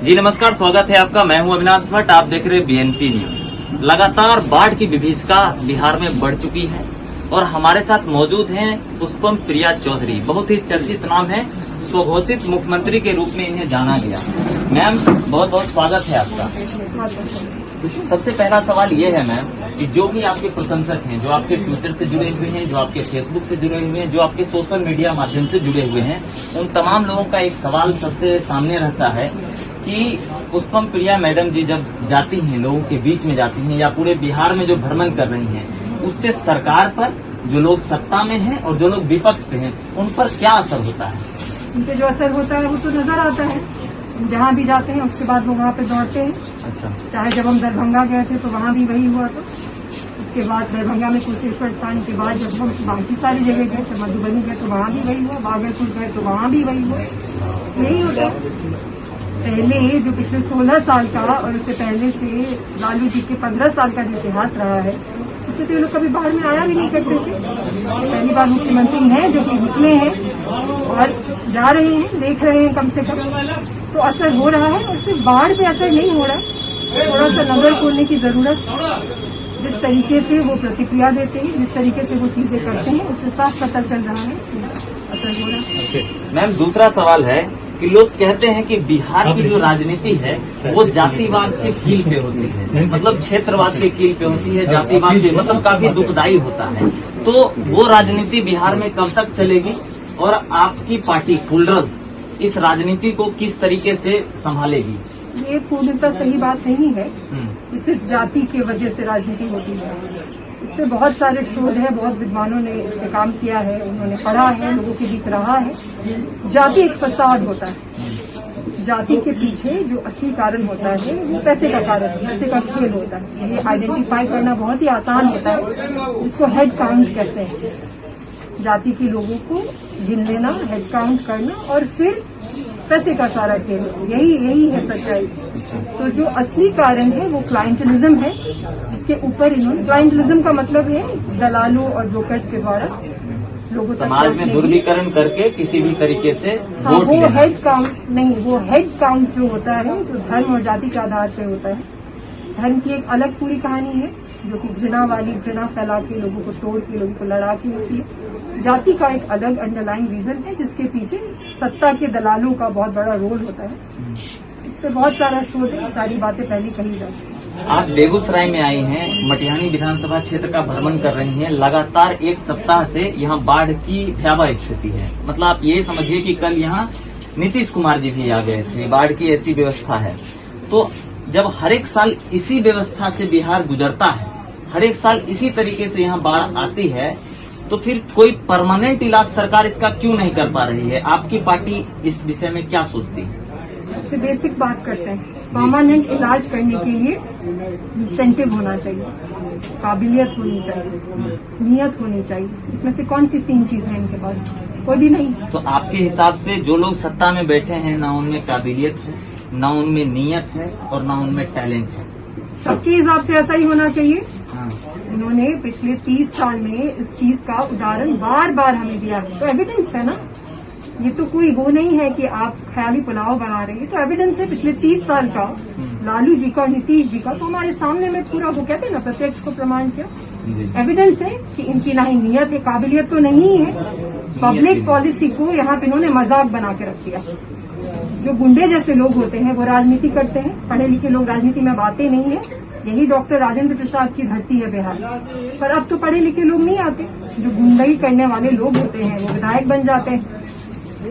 जी नमस्कार, स्वागत है आपका। मैं हूं अविनाश भट्ट, आप देख रहे हैं बीएनपी न्यूज। लगातार बाढ़ की विभीषिका बिहार में बढ़ चुकी है और हमारे साथ मौजूद हैं पुष्पम प्रिया चौधरी। बहुत ही चर्चित नाम है, स्वघोषित मुख्यमंत्री के रूप में इन्हें जाना गया। मैम, बहुत बहुत स्वागत है आपका। सबसे पहला सवाल ये है मैम कि जो भी आपके प्रशंसक हैं, जो आपके ट्विटर से जुड़े हुए हैं, जो आपके फेसबुक से जुड़े हुए हैं, जो आपके सोशल मीडिया माध्यम से जुड़े हुए हैं, उन तमाम लोगों का एक सवाल सबसे सामने रहता है कि पुष्पम प्रिया मैडम जी जब जाती हैं, लोगों के बीच में जाती हैं या पूरे बिहार में जो भ्रमण कर रही हैं, उससे सरकार पर, जो लोग सत्ता में हैं और जो लोग विपक्ष पे हैं, उन पर क्या असर होता है? उन पे जो असर होता है वो तो नजर आता है। जहाँ भी जाते हैं उसके बाद वो वहाँ पे दौड़ते हैं। अच्छा। चाहे जब हम दरभंगा गए थे तो वहाँ भी वही हुआ था। उसके बाद दरभंगा में कुशेश्वर स्थान के बाद जब हम बाकी सारी जगह गए थे, मधुबनी गए तो वहाँ भी वही हुआ, भागलपुर गए तो वहाँ भी वही हुआ। यही होता है। पहले जो पिछले 16 साल का और उससे पहले से लालू जी के 15 साल का जो इतिहास रहा है, उसमें तो ये लोग कभी बाहर में आया भी नहीं करते थे। पहली बार मुख्यमंत्री हैं जो कि निकले हैं और जा रहे हैं, देख रहे हैं कम से कम, तो असर हो रहा है। और सिर्फ बाढ़ पे असर नहीं हो रहा है, थोड़ा सा नजर खोलने की जरूरत। जिस तरीके से वो प्रतिक्रिया देते हैं, जिस तरीके से वो चीजें करते हैं, उससे साफ पता चल रहा है असर हो रहा है। मैम, दूसरा सवाल है कि लोग कहते हैं कि बिहार की जो राजनीति है वो जातिवाद के कील पे होती है, मतलब क्षेत्रवाद के कील पे होती है, जातिवाद से मतलब काफी दुखदायी होता है। तो वो राजनीति बिहार में कब तक चलेगी और आपकी पार्टी फुलरज इस राजनीति को किस तरीके से संभालेगी? ये पूर्णतः सही बात नहीं है कि सिर्फ जाति की वजह से राजनीति होती है। इस पे बहुत सारे शोध है, बहुत विद्वानों ने इस पे काम किया है, उन्होंने पढ़ा है, लोगों के बीच रहा है। जाति एक फसाद होता है। जाति के पीछे जो असली कारण होता है वो पैसे का कारण है, पैसे का खेल होता है। ये आइडेंटिफाई करना बहुत ही आसान होता है, इसको हेड काउंट कहते हैं। जाति के लोगों को गिन लेना, हेड काउंट करना और फिर पैसे का सारा खेल, यही है सच्चाई। तो जो असली कारण है वो क्लाइंटलिज्म है, जिसके ऊपर इन्होंने, क्लाइंटलिज्म का मतलब है दलालों और ब्रोकर्स के द्वारा लोगों तक समाज में दुर्वीकरण करके किसी भी तरीके से हाँ, वो हेड काउंट नहीं, वो हेड काउंट जो होता है जो धर्म और जाति के आधार पर होता है। धर्म की एक अलग पूरी कहानी है जो कि घृणा फैला के, लोगों को तोड़ के, लोगों को लड़ा के होती है। जाति का एक अलग अंडरलाइंग रीजन है जिसके पीछे सत्ता के दलालों का बहुत बड़ा रोल होता है। इस पर बहुत सारा शोध है, सारी बातें पहले कही जाती है। आप बेगूसराय में आई हैं, मटिहानी विधानसभा क्षेत्र का भ्रमण कर रही हैं। लगातार एक सप्ताह से यहाँ बाढ़ की भयावह स्थिति है। मतलब आप ये समझिए कि कल यहाँ नीतीश कुमार जी भी आ गए थे। बाढ़ की ऐसी व्यवस्था है। तो जब हर एक साल इसी व्यवस्था से बिहार गुजरता है, हर एक साल इसी तरीके से यहाँ बाढ़ आती है, तो फिर कोई परमानेंट इलाज सरकार इसका क्यों नहीं कर पा रही है? आपकी पार्टी इस विषय में क्या सोचती है? सबसे बेसिक बात करते हैं, परमानेंट इलाज करने के लिए इंसेंटिव होना चाहिए, काबिलियत होनी चाहिए, नियत होनी चाहिए। इसमें से कौन सी 3 चीज है इनके पास? कोई भी नहीं। तो आपके हिसाब से जो लोग सत्ता में बैठे हैं, ना उनमें काबिलियत है, ना उनमें नियत है और ना उनमें टैलेंट है। सबके हिसाब से ऐसा ही होना चाहिए। हाँ। इन्होंने पिछले 30 साल में इस चीज का उदाहरण बार बार हमें दिया है, तो एविडेंस है ना। ये तो कोई वो नहीं है कि आप ख्याली पुलाव बना रहे हैं, तो एविडेंस है पिछले 30 साल का लालू जी का और नीतीश जी का। तो हमारे सामने में पूरा वो कहते हैं ना, प्रत्यक्ष को प्रमाण किया। एविडेंस है कि इनकी ना ही नियत है, काबिलियत तो नहीं है। पब्लिक पॉलिसी को यहाँ पे इन्होंने मजाक बना के रख दिया। जो गुंडे जैसे लोग होते हैं वो राजनीति करते हैं, पढ़े लिखे लोग राजनीति में आते नहीं है। यही डॉक्टर राजेंद्र प्रसाद की धरती है बिहार। पर अब तो पढ़े लिखे लोग नहीं आते, जो गुंडई करने वाले लोग होते हैं वो विधायक बन जाते हैं।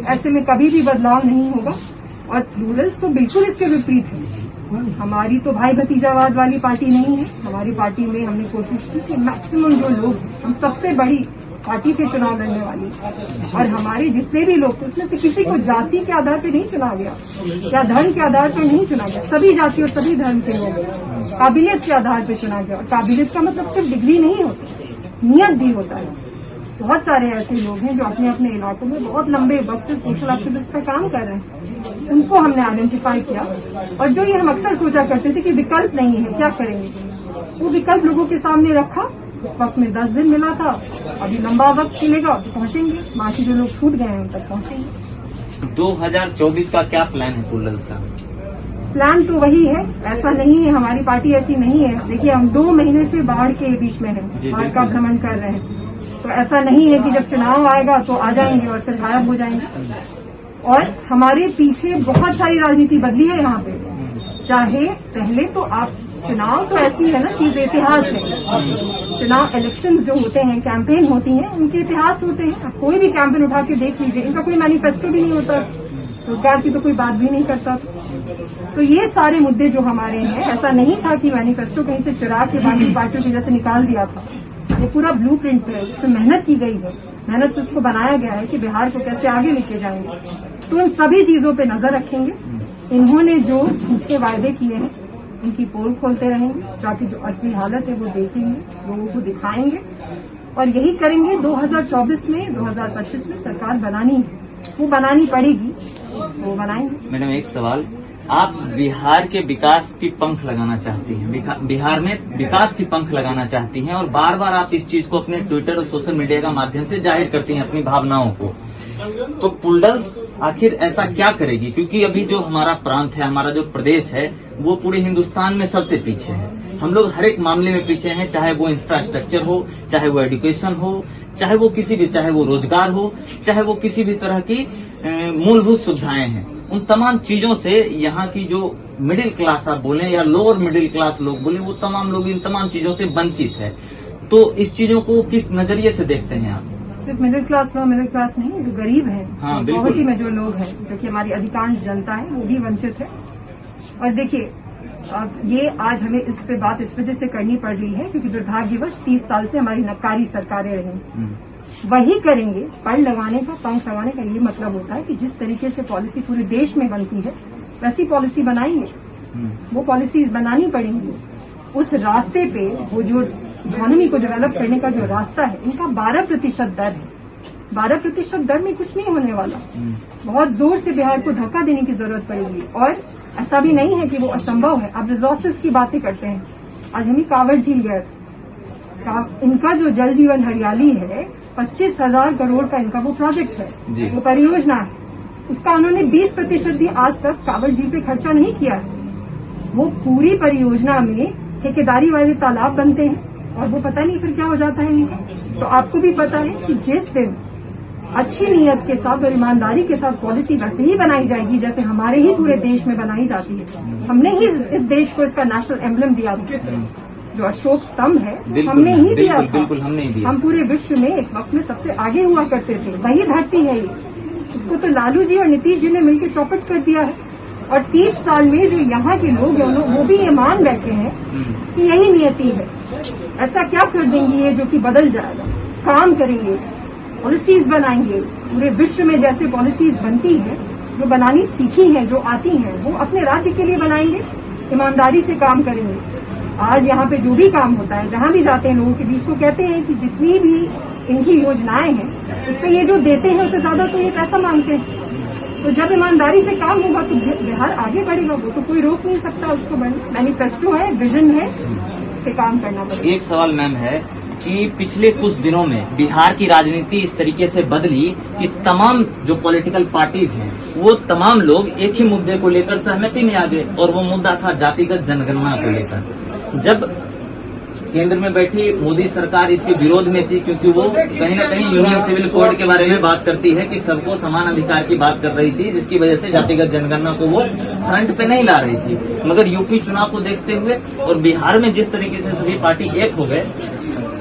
ऐसे में कभी भी बदलाव नहीं होगा। और रूरल्स तो बिल्कुल इसके विपरीत है। हमारी तो भाई भतीजावाद वाली पार्टी नहीं है। हमारी पार्टी में हमने कोशिश की कि मैक्सिमम जो लोग, हम सबसे बड़ी पार्टी थे चुनाव लड़ने वाली, और हमारे जितने भी लोग, उसमें से किसी को जाति के आधार पर नहीं चुना गया या धर्म के आधार पर नहीं चुना गया। सभी जाति और सभी धर्म के लोग काबिलियत के आधार पर चुना गया। और काबिलियत का मतलब सिर्फ डिग्री नहीं होती, नियत भी होता है। बहुत सारे ऐसे लोग हैं जो अपने अपने इलाकों में बहुत लंबे वक्त से सोशल एक्टिविस्ट पर काम कर रहे हैं। उनको हमने आइडेंटिफाई किया। और जो ये हम अक्सर सोचा करते थे कि विकल्प नहीं है, क्या करेंगे, वो विकल्प लोगों के सामने रखा। उस वक्त में 10 दिन मिला था, अभी लंबा वक्त मिलेगा तो पहुंचेंगे। बाकी जो लोग छूट गए हैं उन तक पहुंचेंगे। 2024 का क्या प्लान है फुलरज का? प्लान तो वही है, ऐसा नहीं है, हमारी पार्टी ऐसी नहीं है। देखिए, हम 2 महीने से बाढ़ के बीच में हैं, बाढ़ का भ्रमण कर रहे हैं, तो ऐसा नहीं है कि जब चुनाव आएगा तो आ जाएंगे और फिर गायब हो जाएंगे। और हमारे पीछे बहुत सारी राजनीति बदली है यहाँ पे। चाहे पहले तो आप चुनाव तो ऐसी है ना चीज, इतिहास है। चुनाव इलेक्शंस जो होते हैं, कैंपेन होती हैं, उनके इतिहास होते हैं। आप कोई भी कैंपेन उठा के देख लीजिए, इनका कोई मैनिफेस्टो भी नहीं होता, रोजगार की तो कोई बात भी नहीं करता। तो ये सारे मुद्दे जो हमारे हैं, ऐसा नहीं था कि मैनिफेस्टो कहीं से चुरा के बाकी पार्टियों की जैसे निकाल दिया था। ये पूरा ब्लूप्रिंट है, इसमें मेहनत की गई है, मेहनत से उसको बनाया गया है कि बिहार को कैसे आगे लेके जाएंगे। तो इन सभी चीजों पे नजर रखेंगे। इन्होंने जो झूठे वायदे किए हैं उनकी पोल खोलते रहेंगे, ताकि जो असली हालत है वो देखेंगे, लोगों को दिखाएंगे, और यही करेंगे। 2024 में, 2025 में सरकार बनानी है, वो बनानी पड़ेगी, वो बनाएंगे। मैडम, एक सवाल, आप बिहार के विकास की पंख लगाना चाहती हैं, बिहार में विकास की पंख लगाना चाहती हैं, और बार बार आप इस चीज को अपने ट्विटर और सोशल मीडिया का माध्यम से जाहिर करती हैं अपनी भावनाओं को। तो पुल्डल्स आखिर ऐसा क्या करेगी? क्योंकि अभी जो हमारा प्रांत है, हमारा जो प्रदेश है, वो पूरे हिंदुस्तान में सबसे पीछे है। हम लोग हर एक मामले में पीछे हैं, चाहे वो इंफ्रास्ट्रक्चर हो, चाहे वो एजुकेशन हो, चाहे वो चाहे वो रोजगार हो, चाहे वो किसी भी तरह की मूलभूत सुविधाएं हैं। उन तमाम चीजों से यहाँ की जो मिडिल क्लास आप बोले या लोअर मिडिल क्लास लोग बोले, वो तमाम लोग इन तमाम चीजों से वंचित है। तो इस चीजों को किस नजरिए से देखते हैं आप? सिर्फ मिडिल क्लास लोग, मिडिल क्लास नहीं, जो गरीब है, हाँ, पॉवर्टी में जो लोग हैं, जो कि हमारी अधिकांश जनता है, वो भी वंचित है। और देखिए, अब ये आज हमें इस पे बात इस वजह से करनी पड़ रही है क्योंकि दुर्भाग्यवश 30 साल से हमारी नकारी सरकारें रही। वही करेंगे, पड़ लगाने का, पंख लगाने का ये मतलब होता है कि जिस तरीके से पॉलिसी पूरे देश में बनती है वैसी पॉलिसी बनाएंगे, वो पॉलिसीज बनानी पड़ेंगी। उस रास्ते पे वो जो इकोनॉमी को डेवलप करने का जो रास्ता है, इनका 12% दर है। 12% दर में कुछ नहीं होने वाला, बहुत जोर से बिहार को धक्का देने की जरूरत पड़ेगी। और ऐसा भी नहीं है कि वो असंभव है। आप रिसोर्सेज की बातें करते हैं, आज हम ही कांवड़ झील गए, इनका जो जल जीवन हरियाली है, 25,000 करोड़ का इनका वो प्रोजेक्ट है, वो परियोजना है, उसका उन्होंने 20% भी आज तक कांवड़ झील पे खर्चा नहीं किया है। वो पूरी परियोजना में ठेकेदारी वाले तालाब बनते हैं और वो पता नहीं फिर क्या हो जाता है इनका। तो आपको भी पता है कि जिस दिन अच्छी नीयत के साथ और ईमानदारी के साथ पॉलिसी वैसे ही बनाई जाएगी जैसे हमारे ही पूरे देश में बनाई जाती है। हमने ही इस देश को इसका नेशनल एम्बलम दिया, जो अशोक स्तंभ है, हमने ही दिया था। बिल्कुल हमने ही दिया। हम पूरे विश्व में एक वक्त में सबसे आगे हुआ करते थे, वही धरती है ये। इसको तो लालू जी और नीतीश जी ने मिलकर चौपट कर दिया है। और 30 साल में जो यहाँ के लोग हैं, वो भी ये मान बैठे हैं कि यही नियति है। ऐसा क्या कर देंगे ये जो कि बदल जाएगा? काम करेंगे, पॉलिसीज बनाएंगे, पूरे विश्व में जैसे पॉलिसीज बनती हैं, जो बनानी सीखी हैं, जो आती हैं, वो अपने राज्य के लिए बनाएंगे, ईमानदारी से काम करेंगे। आज यहाँ पे जो भी काम होता है, जहाँ भी जाते हैं, लोगों के बीच को कहते हैं कि जितनी भी इनकी योजनाएं हैं, उस पर ये जो देते हैं उससे ज्यादा तो ये पैसा मांगते हैं। तो जब ईमानदारी से काम होगा तो बिहार आगे बढ़ेगा, वो तो कोई रोक नहीं सकता उसको बढ़ने। मैनिफेस्टो है, विजन है, उस पर काम करना पड़ेगा। एक सवाल मैम है कि पिछले कुछ दिनों में बिहार की राजनीति इस तरीके से बदली कि तमाम जो पॉलिटिकल पार्टीज हैं, वो तमाम लोग एक ही मुद्दे को लेकर सहमति में आ गए, और वो मुद्दा था जातिगत जनगणना को लेकर। जब केंद्र में बैठी मोदी सरकार इसके विरोध में थी, क्योंकि वो कहीं न कहीं यूनियन सिविल कोड के बारे में बात करती है कि सबको समान अधिकार की बात कर रही थी, जिसकी वजह से जातिगत जनगणना को वो फ्रंट पे नहीं ला रही थी। मगर यूपी चुनाव को देखते हुए और बिहार में जिस तरीके से सभी पार्टी एक हो गए,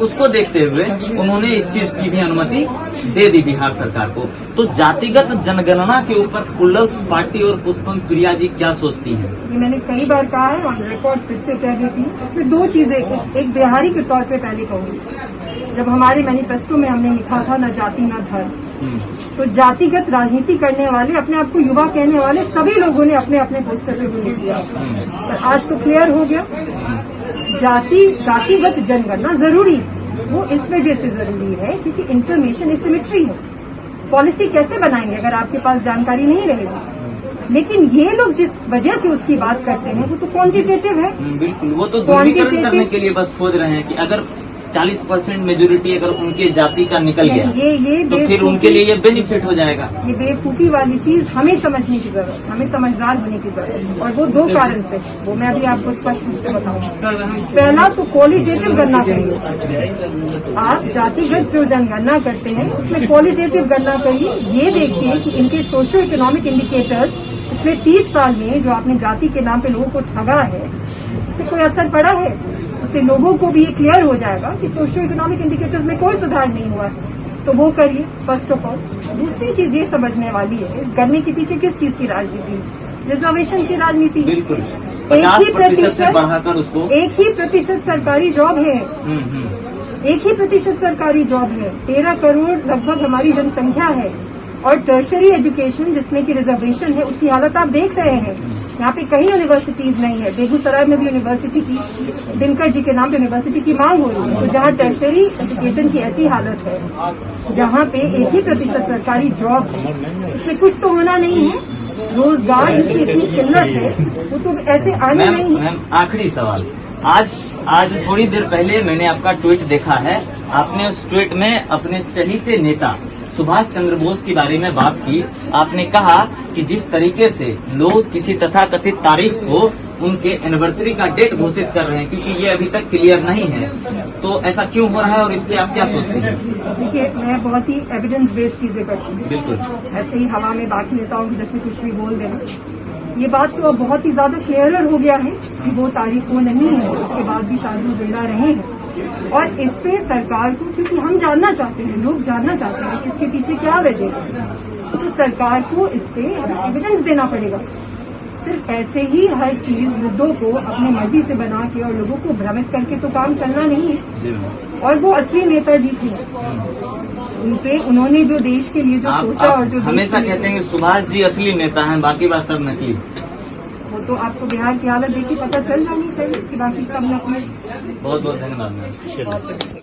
उसको देखते हुए उन्होंने इस चीज की भी अनुमति दे दी बिहार सरकार को। तो जातिगत जनगणना के ऊपर पुल्डल्स पार्टी और पुष्पम प्रिया जी क्या सोचती हैं? ये मैंने कई बार कहा है, ऑन रिकॉर्ड फिर से कह देती हूँ। इसमें दो चीजें, एक बिहारी के तौर पे पहले कहूंगी, जब हमारे मैनिफेस्टो में हमने लिखा था न जाति न धर्म, तो जातिगत राजनीति करने वाले, अपने आप को युवा कहने वाले सभी लोगों ने अपने अपने पोस्टर पे लिख दिया। पर आज तो क्लियर हो गया, जातिगत जनगणना जरूरी, वो इस वजह से जरूरी है क्योंकि इन्फॉर्मेशन एसिमेट्री है। पॉलिसी कैसे बनाएंगे अगर आपके पास जानकारी नहीं रहेगी? लेकिन ये लोग जिस वजह से उसकी बात करते हैं वो तो क्वांटिटेटिव है। बिल्कुल, वो तो ध्रुवीकरण करने के लिए बस खोज रहे हैं कि अगर 40% मेजोरिटी अगर उनके जाति का निकल गया ये तो फिर उनके लिए ये बेनिफिट हो जाएगा। ये बेवकूफी वाली चीज हमें समझने की जरूरत है, हमें समझदार होने की जरूरत है, और वो दो कारण से, वो मैं अभी आपको स्पष्ट रूप से बताऊंगा। पहला तो क्वालिटेटिव गणना करिए, आप जातिगत जो जनगणना करते हैं उसमें क्वालिटेटिव गणना करिए। ये देखिए कि इनके सोशो इकोनॉमिक इंडिकेटर्स पिछले 30 साल में जो आपने जाति के नाम पे लोगों को ठगा है, इससे कोई असर पड़ा है? उससे लोगों को भी ये क्लियर हो जाएगा कि सोशियो इकोनॉमिक इंडिकेटर्स में कोई सुधार नहीं हुआ है। तो वो करिए फर्स्ट ऑफ ऑल। दूसरी चीज ये समझने वाली है, इस गणने के पीछे किस चीज की राजनीति? रिजर्वेशन की राजनीति। बिल्कुल, एक ही प्रतिशत बढ़ाकर उसको 1% सरकारी जॉब है, 1% सरकारी जॉब है। 13 करोड़ लगभग हमारी जनसंख्या है, और टर्शरी एजुकेशन जिसमें कि रिजर्वेशन है, उसकी हालत आप देख रहे हैं। यहाँ पे कहीं यूनिवर्सिटीज नहीं है। बेगूसराय में भी यूनिवर्सिटी की, दिनकर जी के नाम पे यूनिवर्सिटी की मांग हो रही है। तो जहाँ टर्शरी एजुकेशन की ऐसी हालत है, जहाँ पे 1% सरकारी जॉब है, उसमें कुछ तो होना नहीं है। रोजगार जिसकी इतनी किल्लत है वो तो ऐसे आने नहीं है। मैम, आखिरी सवाल, आज थोड़ी देर पहले मैंने आपका ट्वीट देखा है। आपने उस ट्वीट में अपने चहीते नेता सुभाष चंद्र बोस के बारे में बात की। आपने कहा कि जिस तरीके से लोग किसी तथाकथित तारीख को उनके एनिवर्सरी का डेट घोषित कर रहे हैं, क्योंकि ये अभी तक क्लियर नहीं है, तो ऐसा क्यों हो रहा है और इस पे आप क्या सोचते हैं? देखिए, मैं बहुत ही एविडेंस बेस्ड चीजें करती हूँ। बिल्कुल, ऐसे ही हवा में बाकी नेताओं की जैसे कुछ भी बोल देना। ये बात तो अब बहुत ही ज्यादा क्लियर हो गया है कि वो तारीख वो नहीं है, उसके बाद भी शायद वो जिंदा रहे हैं। और इस पे सरकार को, क्योंकि हम जानना चाहते हैं, लोग जानना चाहते हैं कि इसके पीछे क्या वजह है, तो सरकार को इस पे एविडेंस देना पड़ेगा। सिर्फ ऐसे ही हर चीज मुद्दों को अपनी मर्जी से बना के और लोगों को भ्रमित करके तो काम चलना नहीं है। और वो असली नेताजी थे, उनपे उन्होंने जो देश के लिए जो सोचा और जो हमेशा कहते हैं कि सुभाष जी असली नेता हैं, बाकी बात सब नकली। वो तो आपको बिहार की हालत देखी पता चल जानी चाहिए कि बाकी सब नकली। बहुत बहुत धन्यवाद मैम।